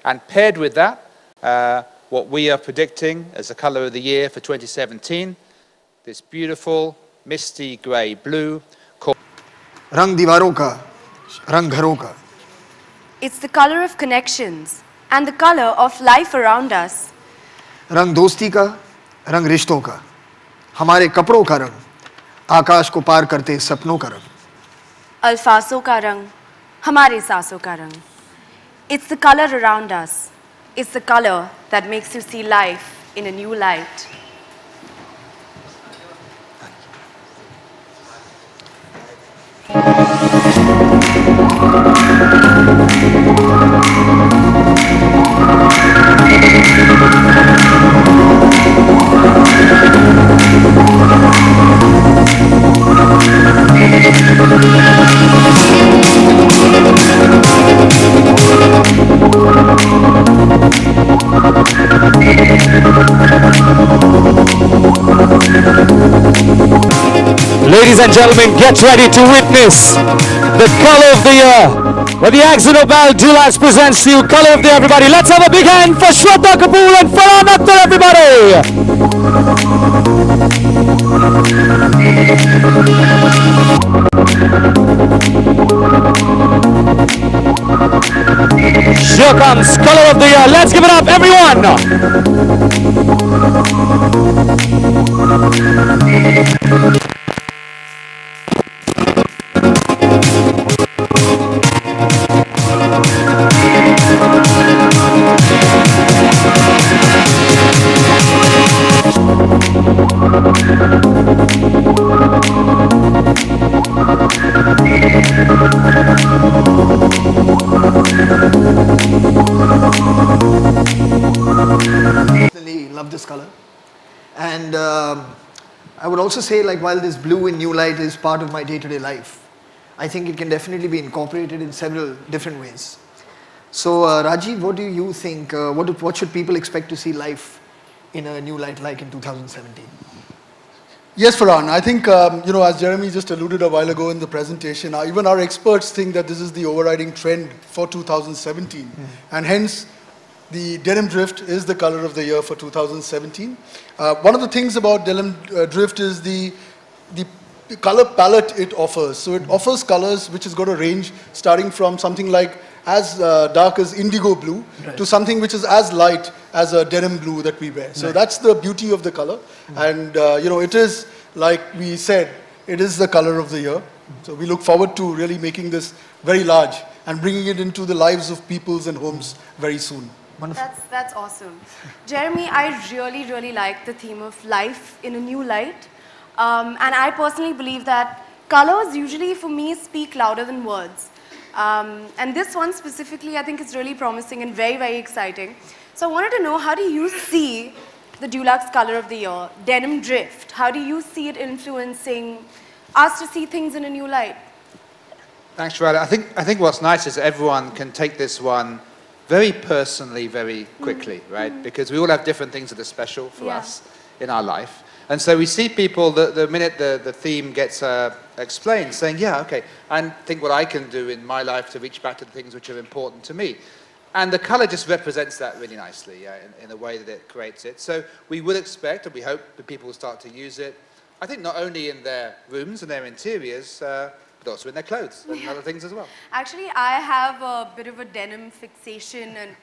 And paired with that, what we are predicting as the color of the year for 2017, this beautiful misty grey blue called Rang Divaron ka, Rang Gharon ka. It's the color of connections and the color of life around us. रंग दोस्ती का, रंग रिश्तों का, हमारे कपड़ों का रंग, आकाश को पार करते सपनों का रंग. अल्फाजों का रंग, हमारे सांसों का रंग. It's the color around us. It's the color that makes you see life in a new light. Ladies and gentlemen, get ready to witness the color of the year. Where the accident of dulex presents to you color of the year, everybody. Let's have a big hand for Shardha Kapoor and Farhaan, akhtar, everybody. Here comes color of the year. Let's give it up, everyone. Love this color, and I would also say, like, while this blue in new light is part of my day-to-day life, I think it can definitely be incorporated in several different ways. So Rajiv, what do you think, what should people expect to see life in a new light like in 2017? Yes, Farhaan. I think, as Jeremy just alluded a while ago in the presentation, even our experts think that this is the overriding trend for 2017. And hence, the denim drift is the color of the year for 2017. One of the things about denim drift is the color palette it offers. So it offers colors which has got a range starting from something like as dark as indigo blue to something which is as light as a denim blue that we wear. So that's the beauty of the color. And it is, like we said, it is the color of the year. So we look forward to really making this very large and bringing it into the lives of peoples and homes very soon. Wonderful. That's awesome. Jeremy, I really, really like the theme of life in a new light. And I personally believe that colors usually for me speak louder than words. And this one specifically, I think is really promising and very, very exciting. So I wanted to know, how do you see the dulex color of the year, denim drift? How do you see it influencing us to see things in a new light? Thanks, Shradha. I think what's nice is that everyone can take this one very personally, very quickly, right? Because we all have different things that are special for us in our life. And so we see people, the minute the theme gets explained, saying, yeah, okay, and think what I can do in my life to reach back to the things which are important to me. And the color just represents that really nicely in the way that it creates it. So we would expect, and we hope that people will start to use it, I think not only in their rooms and their interiors, but also in their clothes and other things as well. Actually, I have a bit of a denim fixation, and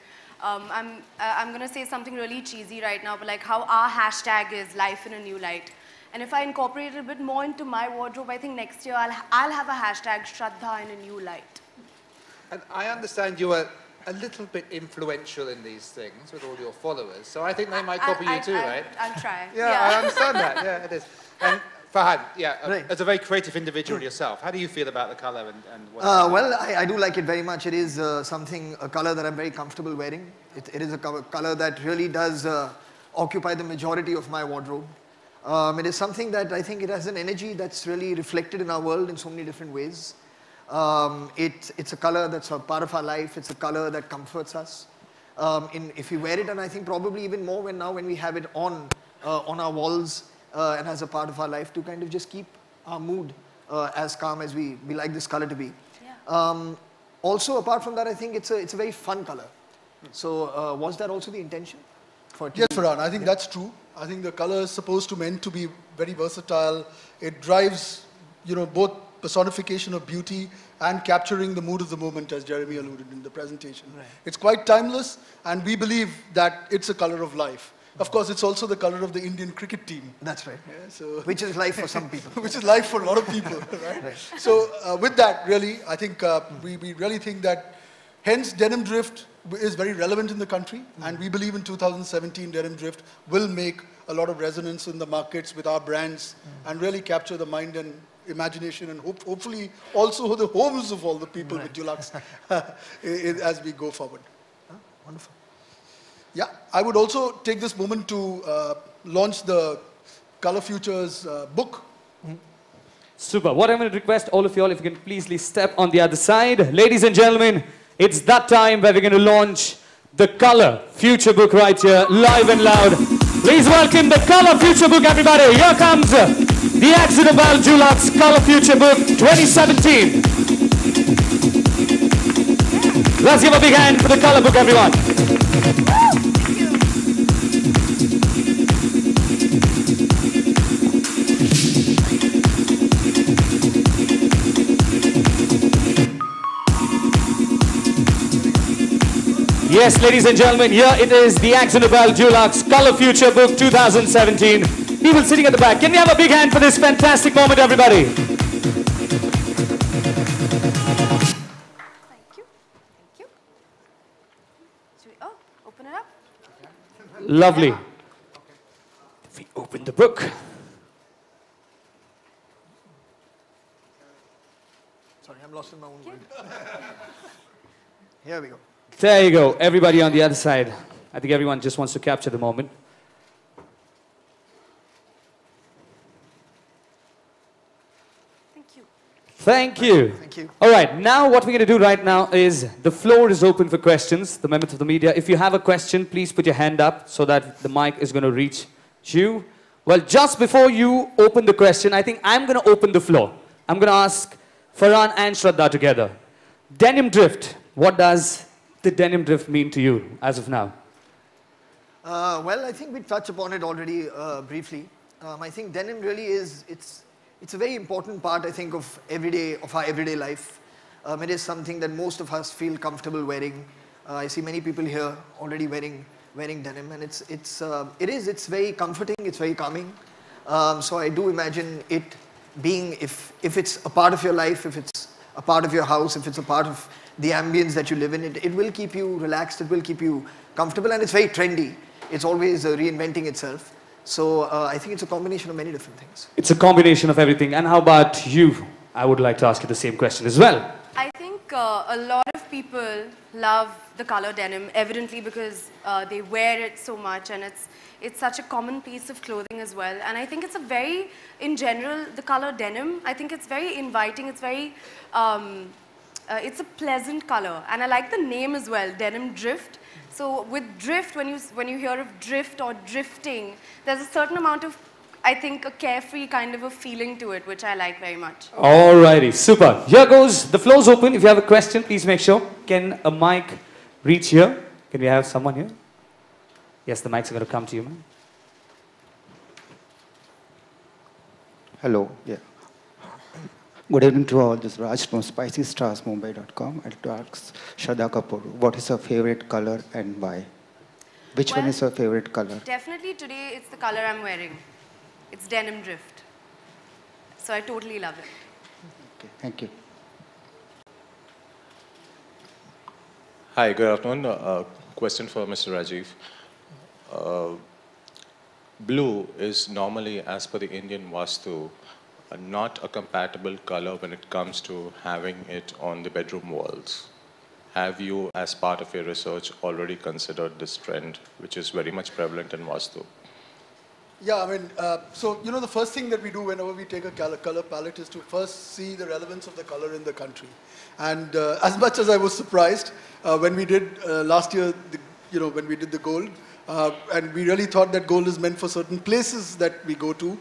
I'm going to say something really cheesy right now, but like how our hashtag is life in a new light. And if I incorporate it a bit more into my wardrobe, I think next year I'll have a hashtag Shraddha in a new light. And I understand you are a little bit influential in these things with all your followers, so I think they might copy you too, right? I'm trying. Yeah, I understand that. Yeah, it is. And Farhaan, as a very creative individual yourself, how do you feel about the color and what? Well, I do like it very much. It is a color that I'm very comfortable wearing. It is a color that really does occupy the majority of my wardrobe. It is something that I think it has an energy that's really reflected in our world in so many different ways. It's a color that's a part of our life. It's a color that comforts us. If we wear it, and I think probably even more when we have it on our walls and as a part of our life, to kind of just keep our mood as calm as we like this color to be. Yeah. Also, apart from that, I think it's a very fun color. So was that also the intention? Yes, Farhaan, I think that's true. I think the color is supposed to meant to be very versatile. It drives, both personification of beauty and capturing the mood of the moment, as Jeremy alluded in the presentation. Right. It's quite timeless, and we believe that it's a color of life. Of course, it's also the color of the Indian cricket team. That's right. Yeah, so which is life for some people. which is life for a lot of people, right? Right. So with that, really, I think we really think that hence denim drift is very relevant in the country, and we believe in 2017 denim drift will make a lot of resonance in the markets with our brands and really capture the mind and imagination and hopefully also the homes of all the people with Dulux as we go forward. Wonderful. Yeah, I would also take this moment to launch the Color Futures book. Super. What I'm going to request all of you all, if you can please step on the other side. Ladies and gentlemen, it's that time where we're going to launch the Color Future book right here, live and loud. Please welcome the Color Future book, everybody. Here comes the Accidental Dulux Color Future book 2017. Let's give a big hand for the Color book, everyone. Yes, ladies and gentlemen, here it is, the Accidental Dulux Color Future Book 2017. People sitting at the back, can we have a big hand for this fantastic moment, everybody? Thank you. Thank you. Should we, open it up? Lovely. If we open the book. Sorry, I'm lost in my own world. Here we go. There you go, everybody on the other side. I think everyone just wants to capture the moment. Thank you. Thank you. Thank you. All right, now what we're going to do right now is the floor is open for questions, the members of the media. If you have a question, please put your hand up so that the mic is going to reach you. Well, just before you open the question, I think I'm going to open the floor. I'm going to ask Farhaan and Shardha together. Denim drift, what does the denim drift mean to you as of now? Well, I think we touched upon it already briefly. I think denim really is, it's a very important part, I think, of our everyday life. It is something that most of us feel comfortable wearing. I see many people here already wearing denim, and it's very comforting, it's very calming. So I do imagine it being, if it's a part of your life, if it's a part of your house, if it's a part of the ambience that you live in, it will keep you relaxed, it will keep you comfortable, and it's very trendy. It's always reinventing itself. So I think it's a combination of many different things. It's a combination of everything. And how about you? I would like to ask you the same question as well. I think a lot of people love the color denim, evidently because they wear it so much, and it's such a common piece of clothing as well. And I think it's a very, in general, the color denim, I think it's very inviting, it's very, it's a pleasant color. And I like the name as well, denim drift. So with drift, when you hear of drift or drifting, there's a certain amount of, I think, a carefree kind of a feeling to it, which I like very much. Alrighty, super. Here goes, the floor's open. If you have a question, please make sure. Can a mic reach here? Can we have someone here? Yes, the mics are going to come to you, man. Hello, yeah. Good evening to all. This is Raj from SpicyStarsMumbai.com. I'd like to ask Shardha Kapoor, what is her favorite color and why? Which one is her favorite color? Definitely today it's the color I'm wearing. It's denim drift. So I totally love it. Okay, thank you. Hi, good afternoon. Question for Mr. Rajiv. Blue is normally, as per the Indian Vastu, not a compatible color when it comes to having it on the bedroom walls. Have you, as part of your research, already considered this trend, which is very much prevalent in Vastu? Yeah, I mean, so, the first thing that we do whenever we take a color palette is to first see the relevance of the color in the country. And as much as I was surprised when we did last year, when we did the gold, and we really thought that gold is meant for certain places that we go to,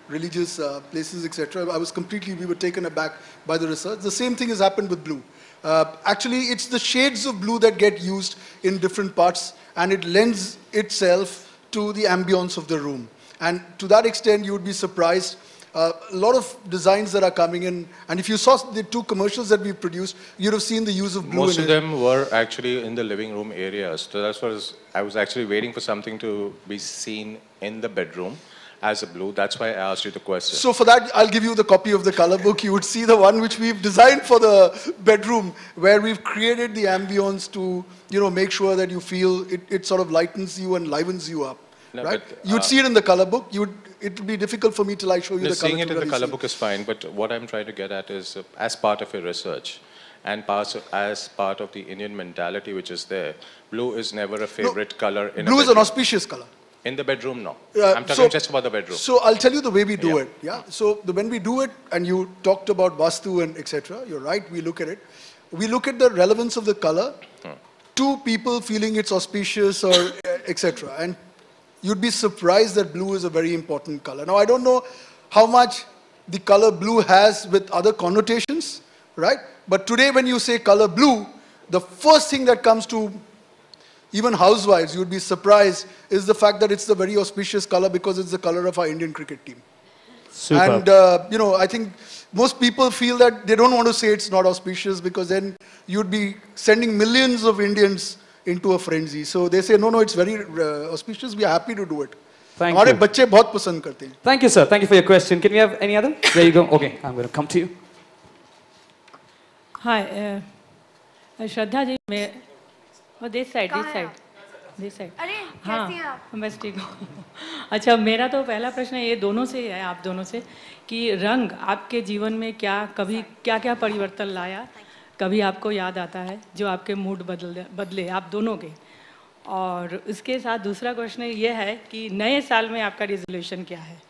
religious places, etc. We were taken aback by the research. The same thing has happened with blue. Actually, it's the shades of blue that get used in different parts, and it lends itself to the ambience of the room. And to that extent, you would be surprised. A lot of designs that are coming in, and if you saw the 2 commercials that we've produced, you'd have seen the use of blue. Most of them were actually in the living room areas. So that's what I was actually waiting for something to be seen in the bedroom as a blue. That's why I asked you the question. So for that, I'll give you the copy of the color book. You would see the one which we've designed for the bedroom, where we've created the ambience to, make sure that you feel it sort of lightens you and livens you up. No, right? but, You'd see it in the color book. It would be difficult for me till I show you the color. Seeing it in the color book is fine, but what I'm trying to get at is, as part of your research, and as part of the Indian mentality which is there, blue is never a favorite color in a bedroom. Blue is an auspicious color. In the bedroom, no. I'm talking just about the bedroom. So I'll tell you the way we do it. Yeah. So when we do it, and you talked about Vastu and etc., you're right. We look at it. We look at the relevance of the color to people feeling it's auspicious or etc. And you'd be surprised that blue is a very important color. Now I don't know how much the color blue has with other connotations, right? But today, when you say color blue, the first thing that comes to even housewives, you'd be surprised, is the fact that it's the very auspicious color because it's the color of our Indian cricket team. Super. And, I think most people feel that they don't want to say it's not auspicious because then you'd be sending millions of Indians into a frenzy. So they say, no, it's very auspicious. We are happy to do it. Thank you. बच्चे बहुत पसंद करते हैं. Thank you, sir. Thank you for your question. Can we have any other? There you go. Okay, I'm going to come to you. Hi, Shardha ji, this side. अरे कैसी हैं आप? बस ठीक हूँ. अच्छा, मेरा तो पहला प्रश्न ये दोनों से है, आप दोनों से, कि रंग आपके जीवन में कभी क्या परिवर्तन लाया, कभी आपको याद आता है जो आपके मूड बदले आप दोनों के. और उसके साथ दूसरा क्वेश्चन ये है कि नए साल में आपका रेजोल्यूशन क्या है,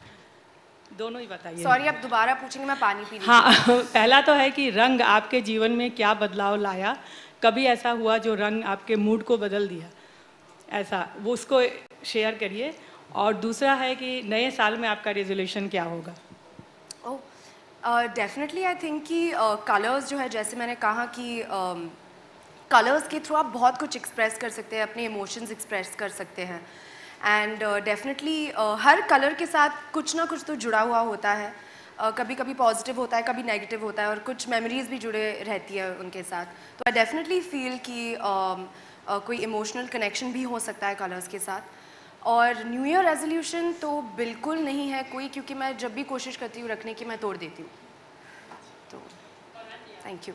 दोनों ही बताइए. सॉरी, आप दोबारा पूछेंगे, मैं पानी पी रही हूँ. हाँ, पहला तो है कि रंग आपके जीवन में क्या बदलाव लाया, कभी ऐसा हुआ जो रंग आपके मूड को बदल दिया, ऐसा वो उसको शेयर करिए. और दूसरा है कि नए साल में आपका रेजोल्यूशन क्या होगा. डेफिनेटली आई थिंक कि कलर्स जो है, जैसे मैंने कहा कि कलर्स के थ्रू आप बहुत कुछ एक्सप्रेस कर सकते हैं, अपने इमोशंस एक्सप्रेस कर सकते हैं. एंड डेफिनेटली हर कलर के साथ कुछ ना कुछ तो जुड़ा हुआ होता है. कभी कभी पॉजिटिव होता है, कभी नेगेटिव होता है, और कुछ मेमोरीज भी जुड़े रहती है उनके साथ. तो आई डेफिनेटली फील कि कोई इमोशनल कनेक्शन भी हो सकता है कलर्स के साथ. और न्यू ईयर रेजोल्यूशन तो बिल्कुल नहीं है कोई, क्योंकि मैं जब भी कोशिश करती हूँ रखने की, मैं तोड़ देती हूँ. तो थैंक यू.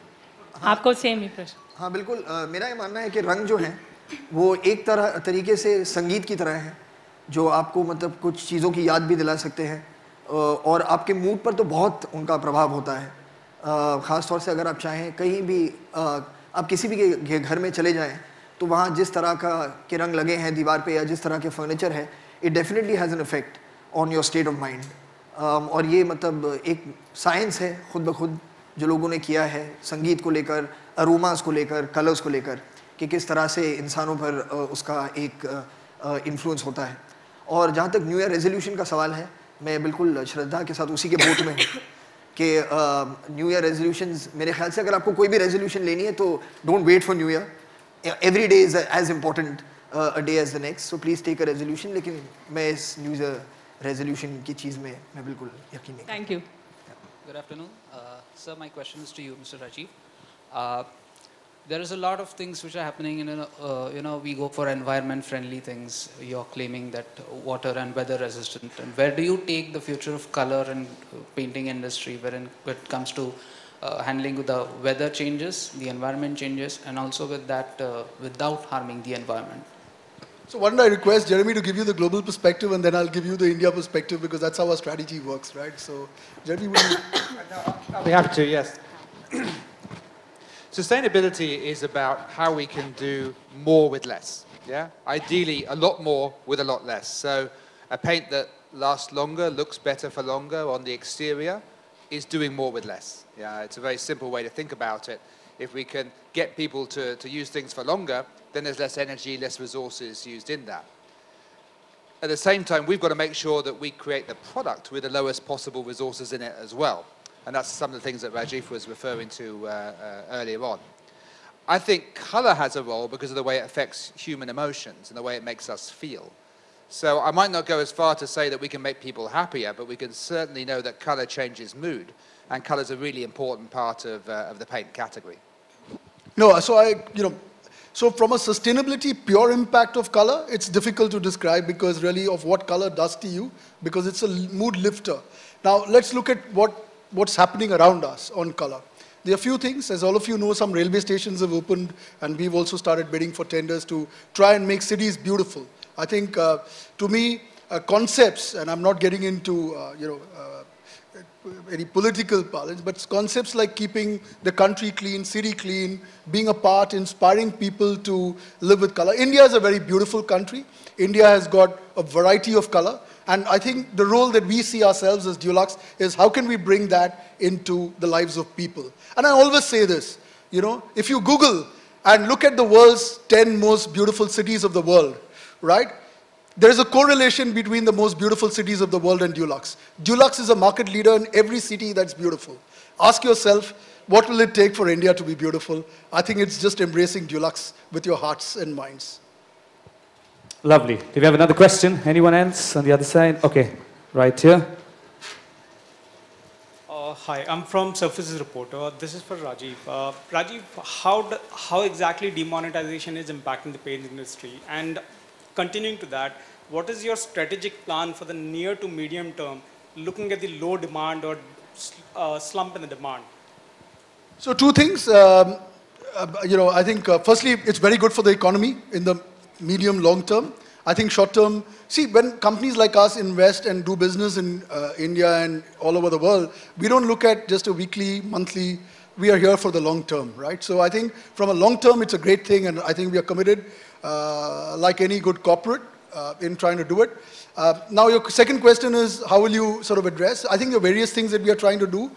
आपको सेम ही प्रश्न. हाँ बिल्कुल, मेरा ये मानना है कि रंग जो हैं वो एक तरीके से संगीत की तरह है, जो आपको मतलब कुछ चीज़ों की याद भी दिला सकते हैं, और आपके मूड पर तो बहुत उनका प्रभाव होता है. ख़ास तौर से अगर आप चाहें कहीं भी आप किसी भी के घर में चले जाएं तो वहाँ जिस तरह के रंग लगे हैं दीवार पे या जिस तरह के फर्नीचर है, it definitely has an effect on your state of mind. और ये मतलब एक साइंस है खुद ब खुद जो लोगों ने किया है संगीत को लेकर, अरोमास को लेकर, कलर्स को लेकर, कि किस तरह से इंसानों पर उसका एक इन्फ्लुएंस होता है. और जहाँ तक न्यू ईयर रेजोल्यूशन का सवाल है, मैं बिल्कुल श्रद्धा के साथ उसी के बोट में हूँ कि न्यू ईयर रेजोल्यूशंस, मेरे ख्याल से अगर आपको कोई भी रेजोल्यूशन लेनी है तो don't wait for new year. Every day is as important a day as the next, so please take a resolution. लेकिन मैं इस न्यू ईयर रेजोल्यूशन की चीज़ में मैं बिल्कुल यकीन नहीं. Thank you. Good afternoon. Sir, my question is to you, Mr. Rajiv. There is a lot of things which are happening in, we go for environment-friendly things. You're claiming that water and weather-resistant. And where do you take the future of color and painting industry when it comes to handling with the weather changes, the environment changes, and also with that without harming the environment? So why don't I request Jeremy to give you the global perspective, and then I'll give you the India perspective, because that's how our strategy works, right? So Jeremy, would you... I'll be happy to, yes. Sustainability is about how we can do more with less, yeah? Ideally, a lot more with a lot less. So a paint that lasts longer, looks better for longer on the exterior, is doing more with less. Yeah, it's a very simple way to think about it. If we can get people to use things for longer, then there's less energy, less resources used in that. at the same time, we've got to make sure that we create the product with the lowest possible resources in it as well. And that's some of the things that Rajiv was referring to earlier on. I think color has a role because of the way it affects human emotions and the way it makes us feel. So I might not go as far to say that we can make people happier, but we can certainly know that color changes mood, and color is a really important part of the paint category. No, so from a sustainability, pure impact of color, it's difficult to describe because really of what color does to you, because it's a mood lifter. Now, let's look at what's happening around us on color. There are a few things. As all of you know, some railway stations have opened, and we've also started bidding for tenders to try and make cities beautiful. I think, to me, concepts, and I'm not getting into, any political parlance, but concepts like keeping the country clean, city clean, being a part, inspiring people to live with color. India is a very beautiful country. India has got a variety of color. And I think the role that we see ourselves as Dulux is how can we bring that into the lives of people. And I always say this, if you Google and look at the world's 10 most beautiful cities of the world, right? There is a correlation between the most beautiful cities of the world and Dulux. Dulux is a market leader in every city that's beautiful. Ask yourself, what will it take for India to be beautiful? I think it's just embracing Dulux with your hearts and minds. Lovely. Do we have another question? Anyone else on the other side? Okay, right here. Hi, I'm from Surfaces Reporter. This is for Rajiv. Rajiv, how exactly demonetization is impacting the paint industry? And continuing to that, what is your strategic plan for the near to medium term, looking at the low demand or slump in the demand? So two things. I think firstly, it's very good for the economy in the medium, long term. I think short term, see, when companies like us invest and do business in India and all over the world, we don't look at just a weekly, monthly, we are here for the long term, right? So I think from a long term, it's a great thing, and I think we are committed, like any good corporate, in trying to do it. Now, your second question is, how will you sort of address? I think there are various things that we are trying to do.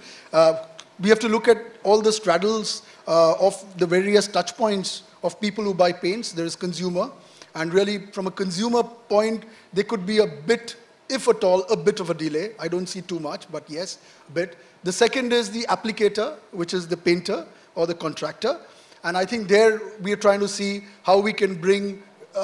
We have to look at all the straddles of the various touch points of people who buy paints. There is consumer. And really, from a consumer point, there could be a bit, if at all, a bit of a delay. I don't see too much, but yes, a bit. The second is the applicator, which is the painter or the contractor. And I think there we are trying to see how we can bring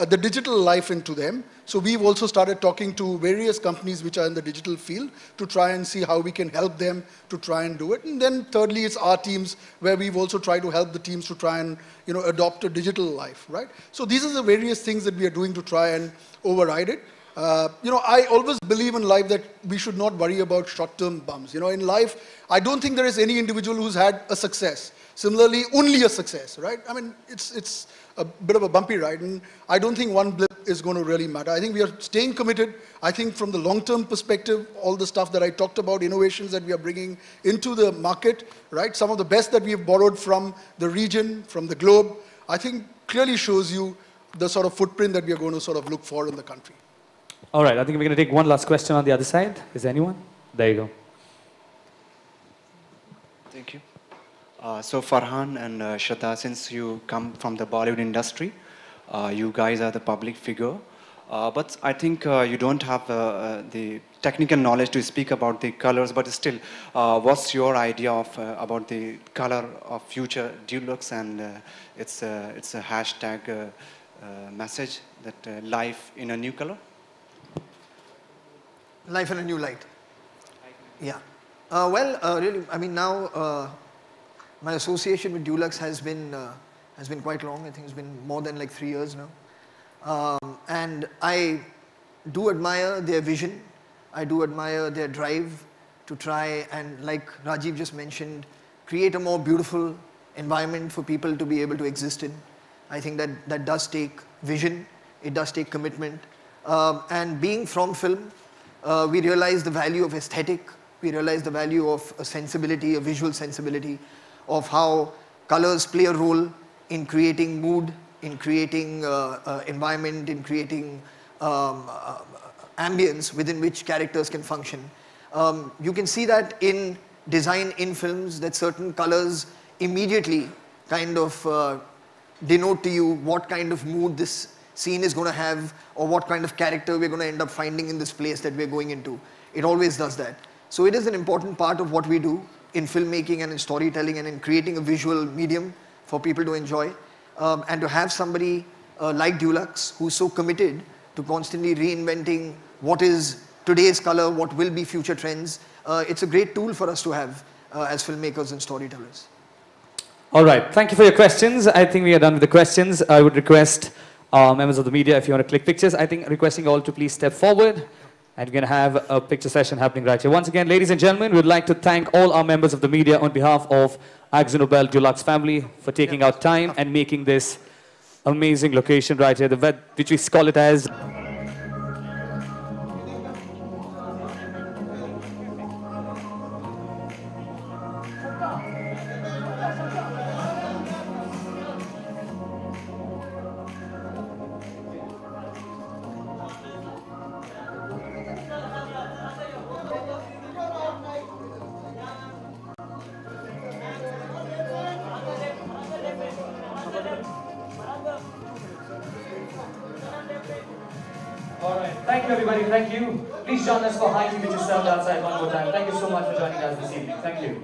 the digital life into them. So we've also started talking to various companies which are in the digital field to try and see how we can help them to try and do it. And then thirdly, it's our teams where we've also tried to help the teams to try and adopt a digital life, right? So these are the various things that we are doing to try and override it. I always believe in life that we should not worry about short-term bumps. In life, I don't think there is any individual who's had a success. Similarly, only a success, right? I mean, it's a bit of a bumpy ride, and I don't think one blip is going to really matter. I think we are staying committed. I think from the long-term perspective, all the stuff that I talked about, innovations that we are bringing into the market, right? Some of the best that we have borrowed from the region, from the globe, I think clearly shows you the sort of footprint that we are going to sort of look for in the country. All right, I think we're going to take one last question on the other side. Is there anyone? There you go. Thank you. So Farhaan and Shardha, since you come from the Bollywood industry, you guys are the public figure, but I think you don't have the technical knowledge to speak about the colors, but still, what's your idea of about the color of future Dulux, and it's a hashtag message that life in a new color? Life in a new light. Yeah. Really, I mean, now my association with Dulux has been quite long. I think it's been more than like 3 years now. And I do admire their vision. I do admire their drive to try and, like Rajiv just mentioned, create a more beautiful environment for people to be able to exist in. I think that does take vision. It does take commitment. And being from film, we realize the value of aesthetic. We realize the value of a sensibility, a visual sensibility, of how colors play a role in creating mood, in creating environment, in creating ambience within which characters can function. You can see that in design in films, that certain colors immediately kind of denote to you what kind of mood this scene is going to have, or what kind of character we're going to end up finding in this place that we're going into. It always does that. So it is an important part of what we do in filmmaking and in storytelling and in creating a visual medium for people to enjoy. And to have somebody like Dulex, who's so committed to constantly reinventing what is today's color, what will be future trends, it's a great tool for us to have as filmmakers and storytellers. All right, thank you for your questions. I think we are done with the questions. I would request members of the media, if you want to click pictures, I think requesting you all to please step forward. And we're going to have a picture session happening right here. Once again, ladies and gentlemen, we'd like to thank all our members of the media on behalf of Akzo Nobel Dulux family for taking out time and making this amazing location right here, which we call it as... All right, thank you everybody, thank you. Please join us for high tea which is served outside one more time. Thank you so much for joining us this evening. Thank you.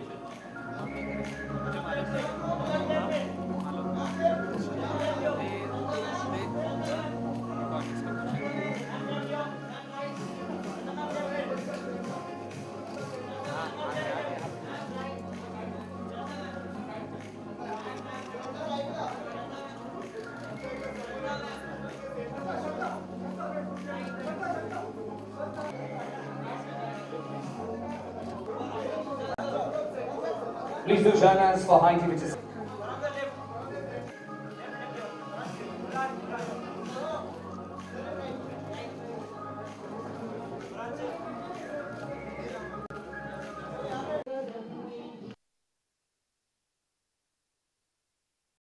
Please do join us for high tea which is...